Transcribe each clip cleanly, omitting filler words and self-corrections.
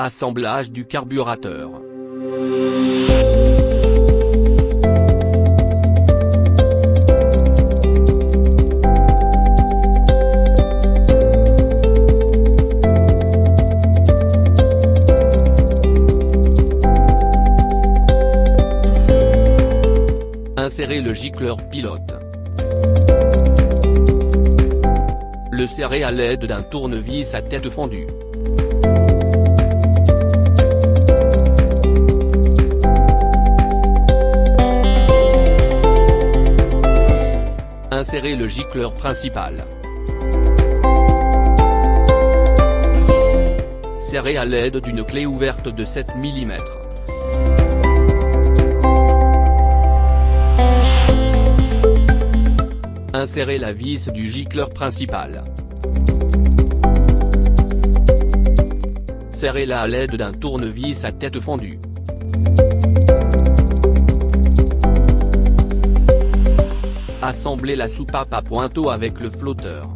Assemblage du carburateur. Insérer le gicleur pilote. Le serrer à l'aide d'un tournevis à tête fendue. Insérer le gicleur principal. Serrer à l'aide d'une clé ouverte de 7 mm. Insérer la vis du gicleur principal. Serrez-la à l'aide d'un tournevis à tête fendue. Assemblez la soupape à pointeau avec le flotteur.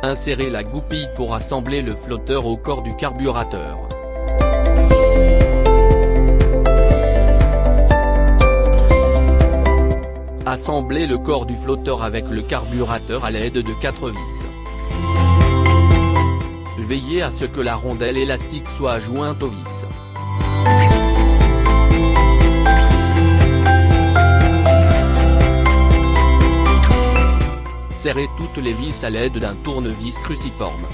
Insérez la goupille pour assembler le flotteur au corps du carburateur. Assemblez le corps du flotteur avec le carburateur à l'aide de 4 vis. Veillez à ce que la rondelle élastique soit jointe aux vis. Serrez toutes les vis à l'aide d'un tournevis cruciforme.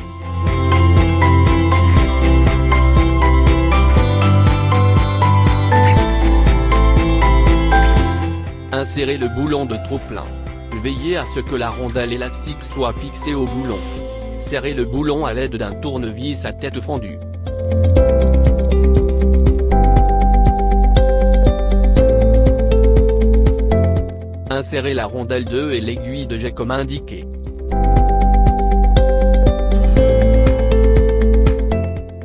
Insérez le boulon de trop-plein. Veillez à ce que la rondelle élastique soit fixée au boulon. Serrez le boulon à l'aide d'un tournevis à tête fendue. Insérez la rondelle 2 et l'aiguille de jet comme indiqué.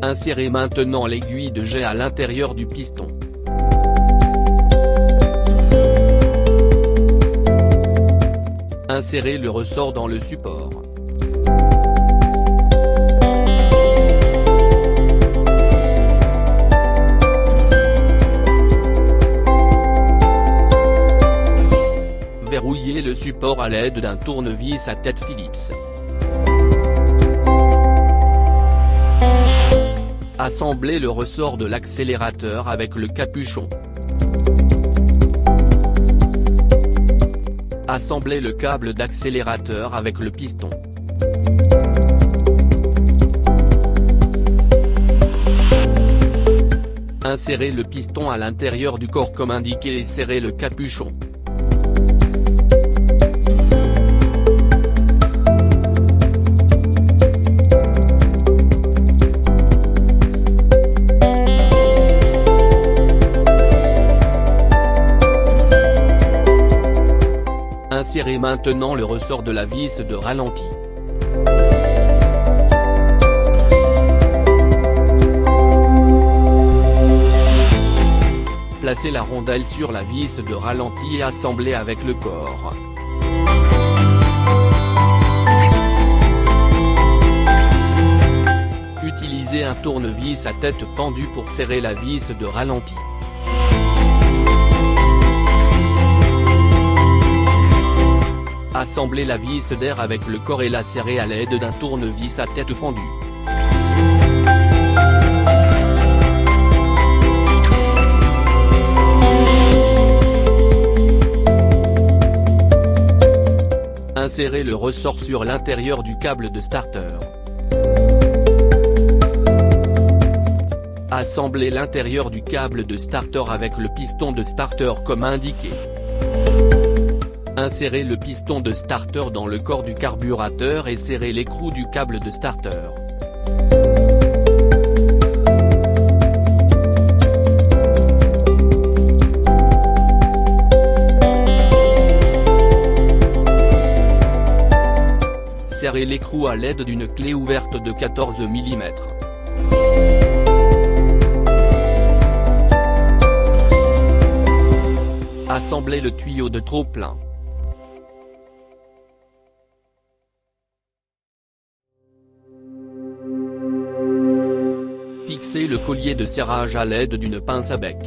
Insérez maintenant l'aiguille de jet à l'intérieur du piston. Insérez le ressort dans le support. Verrouillez le support à l'aide d'un tournevis à tête Phillips. Assemblez le ressort de l'accélérateur avec le capuchon. Assemblez le câble d'accélérateur avec le piston. Insérez le piston à l'intérieur du corps comme indiqué et serrez le capuchon. Insérez maintenant le ressort de la vis de ralenti. Placez la rondelle sur la vis de ralenti et assemblez avec le corps. Utilisez un tournevis à tête fendue pour serrer la vis de ralenti. Assemblez la vis d'air avec le corps et la serrez à l'aide d'un tournevis à tête fendue. Insérez le ressort sur l'intérieur du câble de starter. Assemblez l'intérieur du câble de starter avec le piston de starter comme indiqué. Insérez le piston de starter dans le corps du carburateur et serrez l'écrou du câble de starter. Serrez l'écrou à l'aide d'une clé ouverte de 14 mm. Assemblez le tuyau de trop-plein. Fixez le collier de serrage à l'aide d'une pince à bec.